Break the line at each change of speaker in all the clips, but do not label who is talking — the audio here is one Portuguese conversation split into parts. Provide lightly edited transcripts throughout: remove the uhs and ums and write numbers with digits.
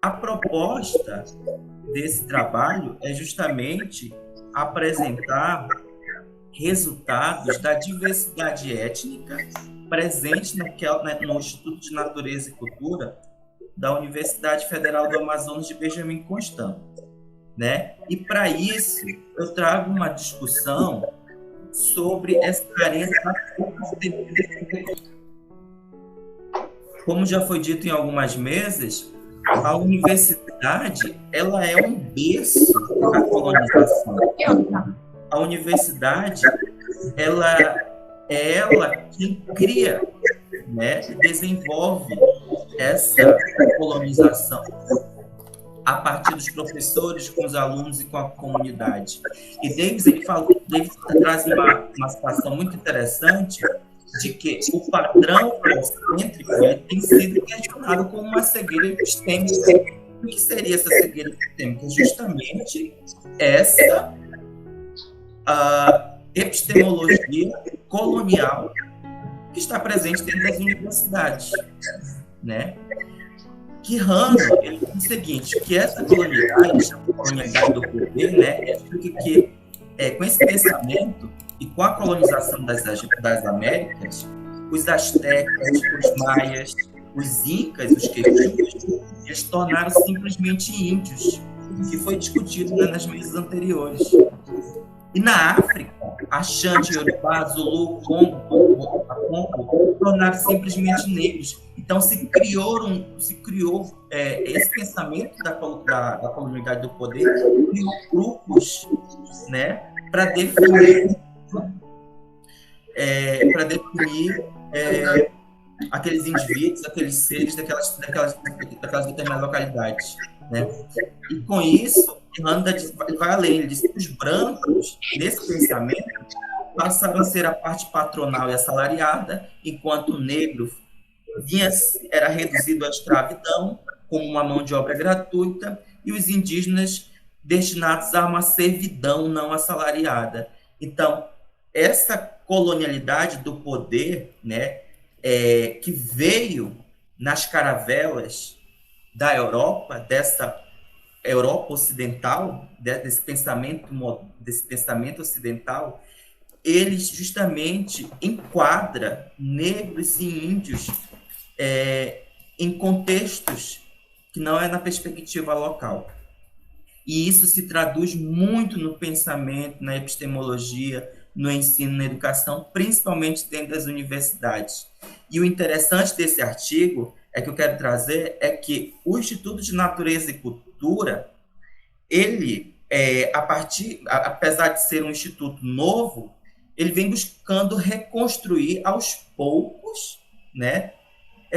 A proposta desse trabalho é justamente apresentar resultados da diversidade étnica presente no Instituto de Natureza e Cultura da Universidade Federal do Amazonas de Benjamin Constant, né? E para isso eu trago uma discussão sobre essa carência. Como já foi dito em algumas mesas, a universidade ela é um berço da colonização. A universidade ela quem cria, né, e desenvolve essa colonização a partir dos professores, com os alunos e com a comunidade. E Davis traz uma situação muito interessante de que o padrão eurocêntrico tem sido questionado como uma cegueira epistêmica. O que seria essa cegueira epistêmica? Justamente essa epistemologia colonial que está presente dentro das universidades, né? Que Hanno, ele diz o seguinte, que essa colonialidade do poder, né, que com esse pensamento e com a colonização das Américas, os astecas, os maias, os incas, os quechus, eles tornaram simplesmente índios, que foi discutido, né, nas mesas anteriores. E na África, Axante, Yorubá, Zulu, Congo, tornaram simplesmente negros. Então se criou esse pensamento da colonialidade do poder, criou grupos, né, para definir aqueles indivíduos, aqueles seres daquelas determinadas localidades, né? E com isso, Miranda vai além, ele diz que os brancos, nesse pensamento, passaram a ser a parte patronal e assalariada, enquanto o negro era reduzido à escravidão, como uma mão de obra gratuita, e os indígenas destinados a uma servidão não assalariada. Então, essa colonialidade do poder, né, que veio nas caravelas da Europa, dessa Europa ocidental, desse pensamento ocidental, ele justamente enquadra negros e índios em contextos que não é na perspectiva local. E isso se traduz muito no pensamento, na epistemologia, no ensino, na educação, principalmente dentro das universidades. E o interessante desse artigo que eu quero trazer é que o Instituto de Natureza e Cultura, ele, apesar de ser um instituto novo, ele vem buscando reconstruir aos poucos, né,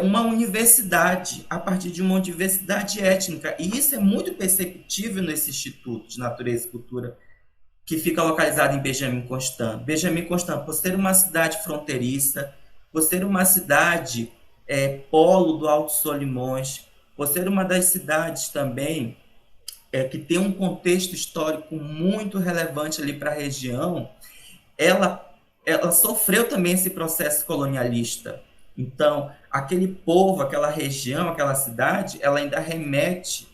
uma universidade, a partir de uma diversidade étnica. E isso é muito perceptível nesse Instituto de Natureza e Cultura, que fica localizado em Benjamin Constant. Benjamin Constant, por ser uma cidade fronteiriça, por ser uma cidade polo do Alto Solimões, por ser uma das cidades também que tem um contexto histórico muito relevante ali para a região, ela sofreu também esse processo colonialista. Então, aquele povo, aquela região, aquela cidade, ela ainda remete,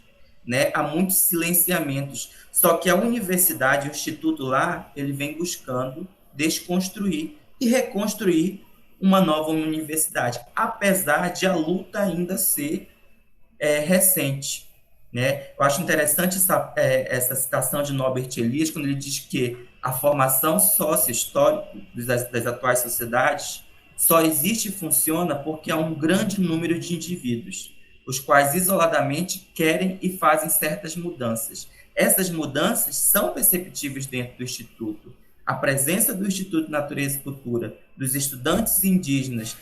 né, a muitos silenciamentos. Só que a universidade, o instituto lá, ele vem buscando desconstruir e reconstruir uma nova universidade, apesar de a luta ainda ser recente, né? Eu acho interessante essa citação de Norbert Elias, quando ele diz que a formação sócio-histórica das atuais sociedades só existe e funciona porque há um grande número de indivíduos, os quais isoladamente querem e fazem certas mudanças. Essas mudanças são perceptíveis dentro do Instituto. A presença do Instituto de Natureza e Cultura, dos estudantes indígenas,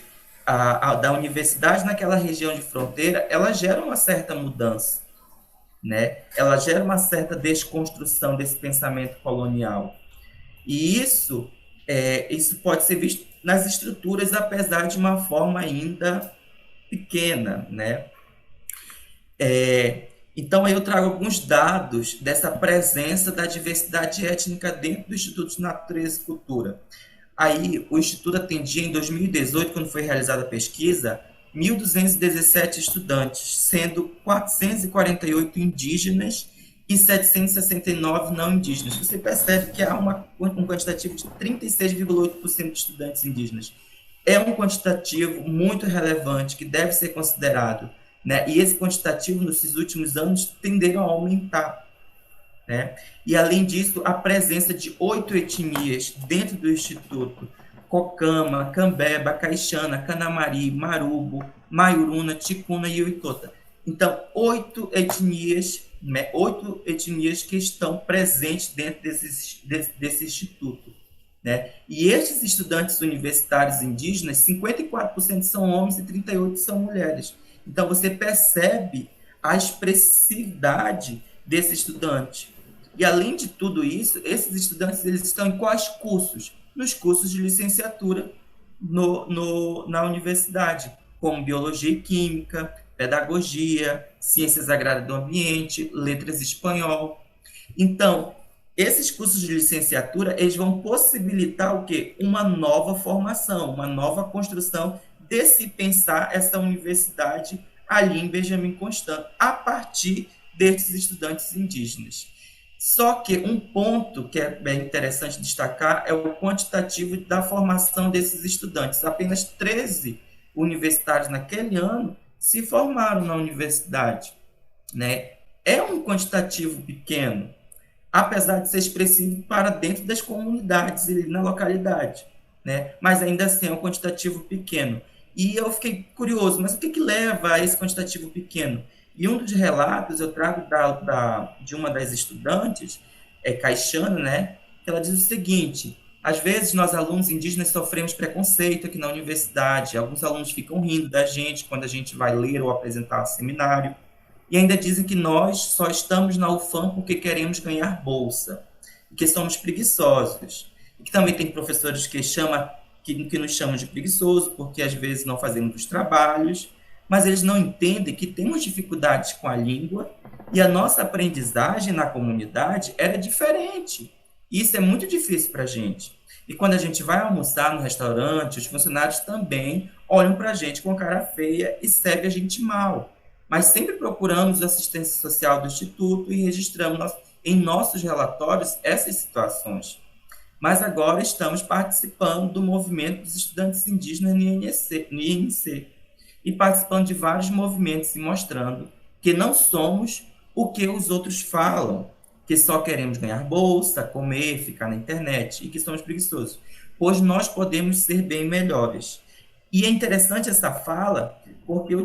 da universidade naquela região de fronteira, ela gera uma certa mudança, né? Ela gera uma certa desconstrução desse pensamento colonial. E isso pode ser visto nas estruturas, apesar de uma forma ainda pequena, né? Então, aí eu trago alguns dados dessa presença da diversidade étnica dentro do Instituto de Natureza e Cultura. Aí, o Instituto atendia, em 2018, quando foi realizada a pesquisa, 1.217 estudantes, sendo 448 indígenas e 769 não indígenas. Você percebe que há um quantitativo de 36,8% de estudantes indígenas. É um quantitativo muito relevante que deve ser considerado, né? E esse quantitativo, nesses últimos anos, tenderam a aumentar, né? E, além disso, a presença de 8 etnias dentro do Instituto: Cocama, Cambeba, Caixana, Canamari, Marubo, Maiuruna, Ticuna e Uitota. Então, 8 etnias, né, 8 etnias que estão presentes dentro desse instituto, né? E estes estudantes universitários indígenas, 54% são homens e 38% são mulheres. Então, você percebe a expressividade desse estudante. E, além de tudo isso, esses estudantes eles estão em quais cursos? Nos cursos de licenciatura na universidade, como Biologia e Química, Pedagogia, Ciências Agrárias do Ambiente, Letras e Espanhol. Então, esses cursos de licenciatura, eles vão possibilitar o quê? Uma nova formação, uma nova construção de se pensar essa universidade ali em Benjamin Constant, a partir desses estudantes indígenas. Só que um ponto que é bem interessante destacar é o quantitativo da formação desses estudantes. Apenas 13 universitários naquele ano se formaram na universidade, né? É um quantitativo pequeno, apesar de ser expressivo para dentro das comunidades e na localidade, né? Mas ainda assim é um quantitativo pequeno. E eu fiquei curioso, mas o que leva a esse quantitativo pequeno? E um dos relatos eu trago de uma das estudantes, Caixana, né? Que ela diz o seguinte: às vezes nós alunos indígenas sofremos preconceito aqui na universidade, alguns alunos ficam rindo da gente quando a gente vai ler ou apresentar seminário, e ainda dizem que nós só estamos na UFAM porque queremos ganhar bolsa, e que somos preguiçosos. E que também tem professores que nos chamam de preguiçoso porque às vezes não fazemos os trabalhos, mas eles não entendem que temos dificuldades com a língua e a nossa aprendizagem na comunidade era diferente. E isso é muito difícil para a gente. E quando a gente vai almoçar no restaurante, os funcionários também olham para a gente com cara feia e servem a gente mal. Mas sempre procuramos a assistência social do Instituto e registramos em nossos relatórios essas situações. Mas agora estamos participando do movimento dos estudantes indígenas no INC e participando de vários movimentos e mostrando que não somos o que os outros falam, que só queremos ganhar bolsa, comer, ficar na internet e que somos preguiçosos, pois nós podemos ser bem melhores. E é interessante essa fala, porque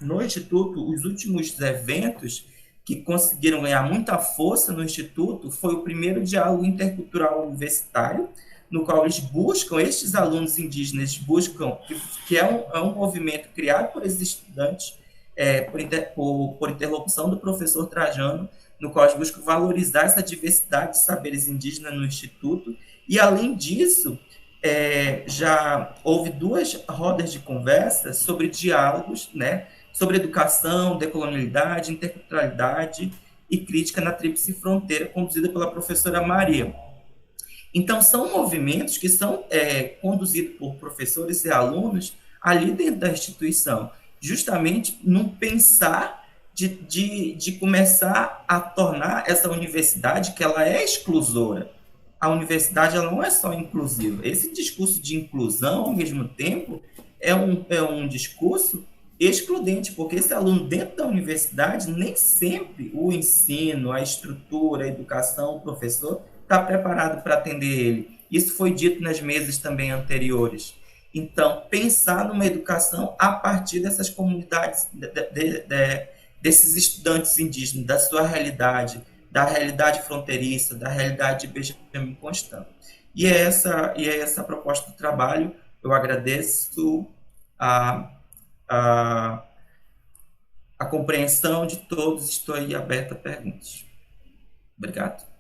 no Instituto, os últimos eventos que conseguiram ganhar muita força no Instituto foi o primeiro diálogo intercultural universitário, no qual eles buscam, estes alunos indígenas buscam, que é um movimento criado por esses estudantes, por interlocução do professor Trajano, no qual eles buscam valorizar essa diversidade de saberes indígenas no Instituto, e, além disso, já houve 2 rodas de conversa sobre diálogos, né, sobre educação, decolonialidade, interculturalidade e crítica na Tríplice Fronteira, conduzida pela professora Maria. Então, são movimentos que são conduzidos por professores e alunos ali dentro da instituição, justamente num pensar de começar a tornar essa universidade, que ela é exclusora. A universidade ela não é só inclusiva. Esse discurso de inclusão, ao mesmo tempo, é um discurso excludente, porque esse aluno dentro da universidade, nem sempre o ensino, a estrutura, a educação, o professor está preparado para atender ele. Isso foi dito nas mesas também anteriores. Então, pensar numa educação a partir dessas comunidades, desses estudantes indígenas, da sua realidade, da realidade fronteiriça, da realidade de Benjamin Constant. E é essa proposta do trabalho. Eu agradeço a, a compreensão de todos. Estou aí aberto a perguntas. Obrigado.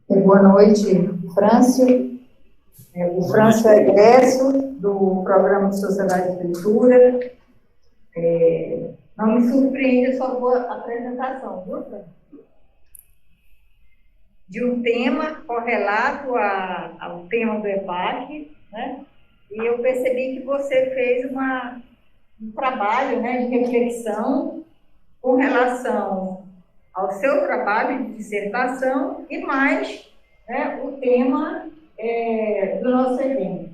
Boa noite, Frâncio. O Franço é egresso do Programa de Sociedade e Cultura. Não me surpreende a sua boa apresentação, viu, Franço? De um tema correlato ao tema do EPAC, né? E eu percebi que você fez um trabalho, né, de reflexão com relação ao seu trabalho de dissertação e mais, né, o tema do nosso evento.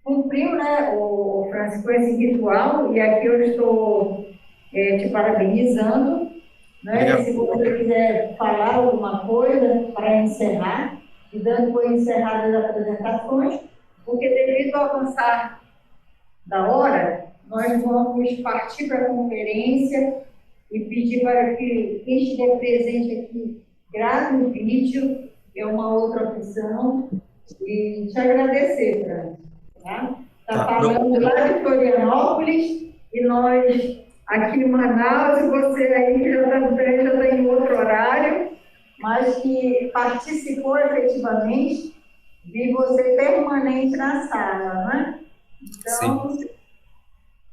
Cumpriu, né, o Francisco, esse ritual, e aqui eu estou te parabenizando, né? Se você quiser falar alguma coisa para encerrar, e dando por encerradas as apresentações, porque devido ao avançar da hora, nós vamos partir para a conferência e pedir para que quem estiver presente aqui grave o vídeo, é uma outra opção, e te agradecer, Fran. Tá falando lá de Florianópolis, e nós aqui em Manaus, e você aí que já está em outro horário, mas que participou efetivamente, vi você permanente na sala, né? Então, sim,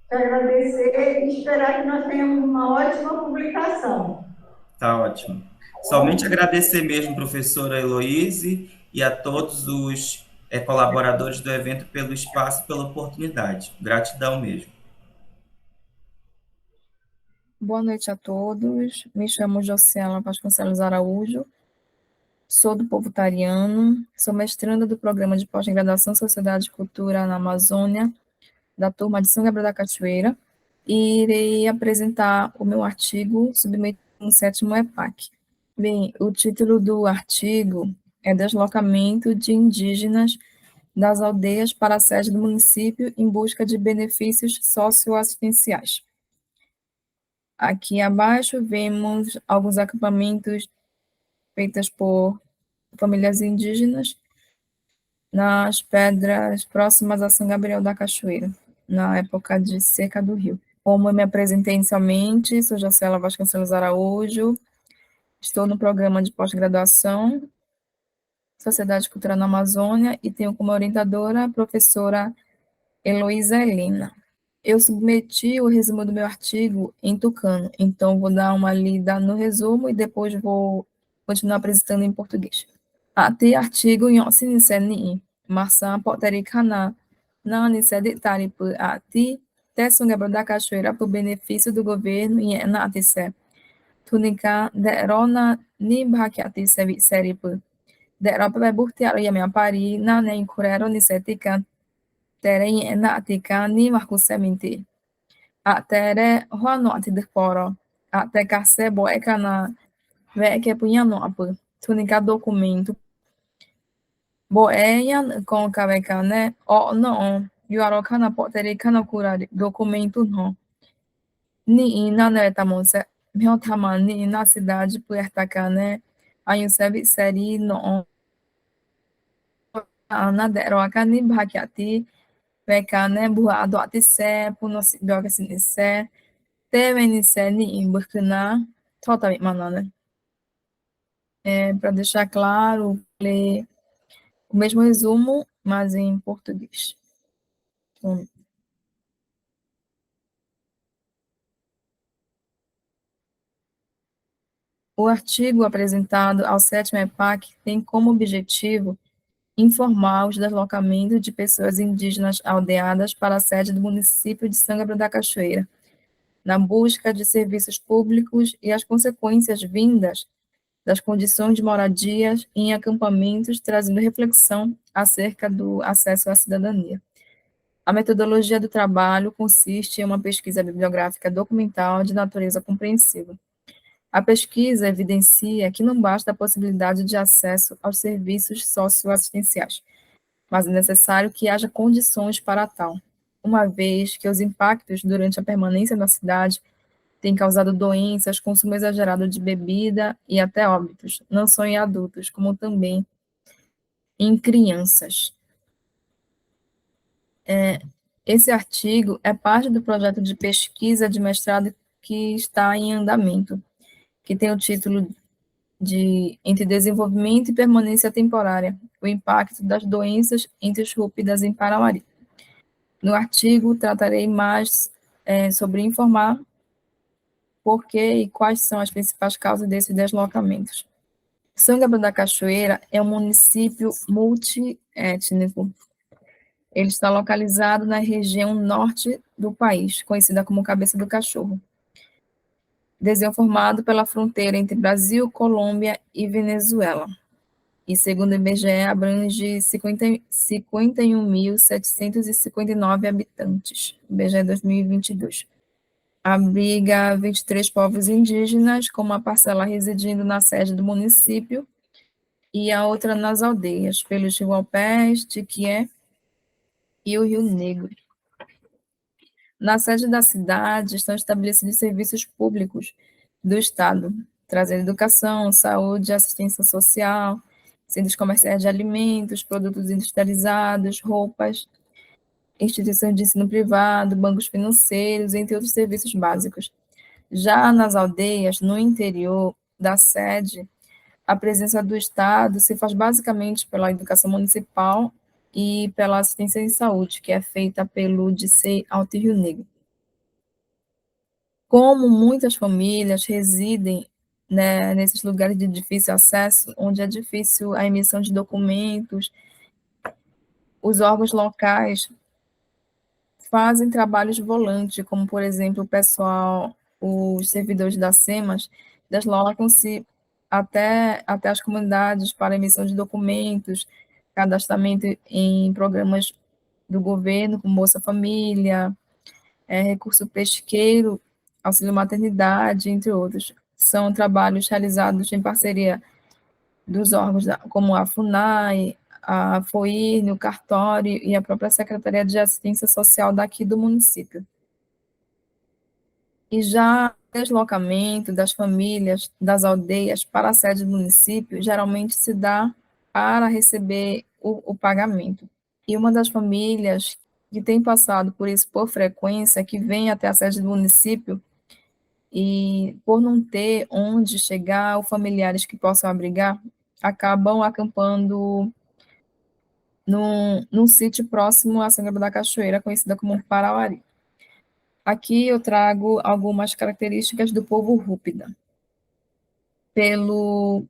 te agradecer e esperar que nós tenhamos uma ótima publicação.
Tá ótimo. Somente agradecer mesmo, professora Heloíse, e a todos os colaboradores do evento pelo espaço e pela oportunidade. Gratidão mesmo.
Boa noite a todos. Me chamo Josiela Vasconcelos Araújo. Sou do povo tariano. Sou mestranda do programa de pós-graduação Sociedade e Cultura na Amazônia, da turma de São Gabriel da Cachoeira, e irei apresentar o meu artigo submetido no 7º EPAC. Bem, o título do artigo é Deslocamento de Indígenas das Aldeias para a sede do município em busca de benefícios socioassistenciais. Aqui abaixo vemos alguns acampamentos feitos por famílias indígenas nas pedras próximas a São Gabriel da Cachoeira, na época de seca do rio. Como eu me apresentei inicialmente, sou Jocela Vasconcelos Araújo, estou no programa de pós-graduação Sociedade Cultural na Amazônia e tenho como orientadora a professora Heloísa Helena. Eu submeti o resumo do meu artigo em tucano, então vou dar uma lida no resumo e depois vou continuar apresentando em português. Ati artigo em Osiniseni, Marçã Potericana, na Aniceditari por Ati, Tessunga da Cachoeira por benefício do governo e Enatisse. Tunica derona ni Bhakiati Seripu. Deropa Burtiaro Yamiapari, na Nencurero Nisetica. Terem Enatica ni Marcuseminti. Atere Hoanote de Poro. Até Carcebo Ecana. Veke Punhanopa. Tunica documento. Boeyan com Kavekane. O não. Yuarokana Potericana Curari. Documento não. Ni na Neretamonse. Meu tamanho na cidade Puertacane. Ayusebi Seri não. Ana Deroca ni Bhakiati. Vekane Buado Atisse. Punosibioga Sinisse. Tevenisse ni Imburkina. Totalmente manana. Para deixar claro, ler o mesmo resumo, mas em português. Então, o artigo apresentado ao 7º EPAC tem como objetivo informar os deslocamentos de pessoas indígenas aldeadas para a sede do município de São Gabriel da Cachoeira, na busca de serviços públicos e as consequências vindas das condições de moradias em acampamentos, trazendo reflexão acerca do acesso à cidadania. A metodologia do trabalho consiste em uma pesquisa bibliográfica documental de natureza compreensiva. A pesquisa evidencia que não basta a possibilidade de acesso aos serviços socioassistenciais, mas é necessário que haja condições para tal, uma vez que os impactos durante a permanência na cidade têm causado doenças, consumo exagerado de bebida e até óbitos, não só em adultos, como também em crianças. Esse artigo é parte do projeto de pesquisa de mestrado que está em andamento, que tem o título entre desenvolvimento e permanência temporária, o impacto das doenças interruptas em Parauari. No artigo, tratarei mais sobre informar por que e quais são as principais causas desses deslocamentos. São Gabriel da Cachoeira é um município multiétnico. Ele está localizado na região norte do país, conhecida como Cabeça do Cachorro. Desenho formado pela fronteira entre Brasil, Colômbia e Venezuela. E, segundo o IBGE, abrange 51.759 habitantes, IBGE 2022. Abriga 23 povos indígenas, com uma parcela residindo na sede do município e a outra nas aldeias, pelos Rio Alpés, Tiquié e o Rio Negro. Na sede da cidade estão estabelecidos serviços públicos do Estado, trazendo educação, saúde, assistência social, centros comerciais de alimentos, produtos industrializados, roupas, instituições de ensino privado, bancos financeiros, entre outros serviços básicos. Já nas aldeias, no interior da sede, a presença do Estado se faz basicamente pela educação municipal e pela assistência em saúde, que é feita pelo DICEI Alto Rio Negro. Como muitas famílias residem, né, nesses lugares de difícil acesso, onde é difícil a emissão de documentos, os órgãos locais fazem trabalhos volantes, como, por exemplo, o pessoal, os servidores da SEMAS, deslocam-se até as comunidades para emissão de documentos, cadastramento em programas do governo, como Bolsa Família, recurso pesqueiro, auxílio maternidade, entre outros. São trabalhos realizados em parceria dos órgãos como a FUNAI, a FOIRN, o Cartório e a própria Secretaria de Assistência Social daqui do município. E já o deslocamento das famílias das aldeias para a sede do município geralmente se dá para receber o pagamento. E uma das famílias que tem passado por isso por frequência, que vem até a sede do município, e por não ter onde chegar ou familiares que possam abrigar, acabam acampando num sítio próximo à São Gabriel da Cachoeira, conhecida como Parauari. Aqui eu trago algumas características do povo Rúpida. Pelo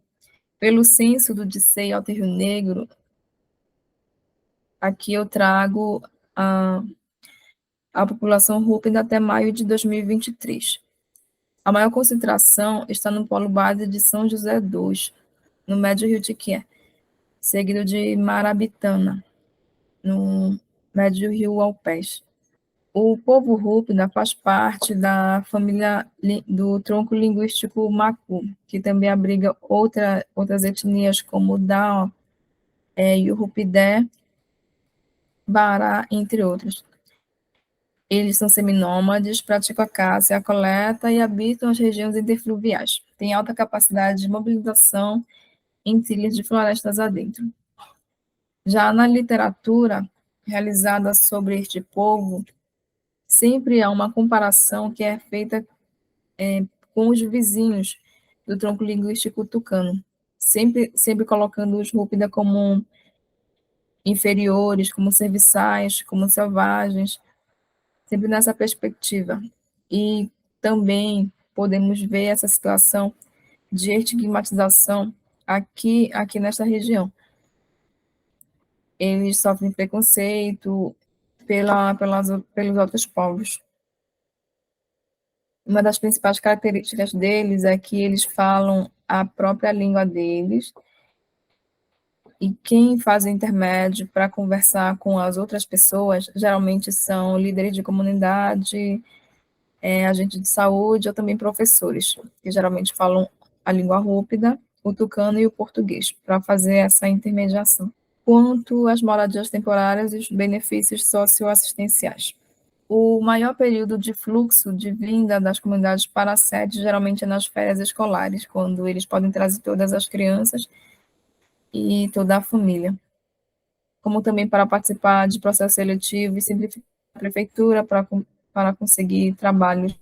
censo do DICEI Alto Rio Negro, aqui eu trago a população Rúpida até maio de 2023. A maior concentração está no polo base de São José II, no Médio Rio Tiquié, seguido de Marabitana, no Médio Rio Alpés. O povo Rúpida faz parte da família do tronco linguístico Macu, que também abriga outras etnias como o Dao, e o Rupidé, Bará, entre outros. Eles são seminômades, praticam a caça e a coleta e habitam as regiões interfluviais. Têm alta capacidade de mobilização em trilhas de florestas adentro. Já na literatura realizada sobre este povo, sempre há uma comparação que é feita com os vizinhos do tronco linguístico tucano, sempre colocando os Rúpida como inferiores, como serviçais, como selvagens, sempre nessa perspectiva. E também podemos ver essa situação de estigmatização aqui nesta região. Eles sofrem preconceito pelos outros povos. Uma das principais características deles é que eles falam a própria língua deles, e quem faz o intermédio para conversar com as outras pessoas geralmente são líderes de comunidade, agentes de saúde ou também professores, que geralmente falam a língua Rúpida, o tucano e o português, para fazer essa intermediação. Quanto às moradias temporárias e os benefícios socioassistenciais. O maior período de fluxo de vinda das comunidades para a sede geralmente é nas férias escolares, quando eles podem trazer todas as crianças e toda a família, como também para participar de processo seletivo e simplificar a prefeitura para conseguir trabalhos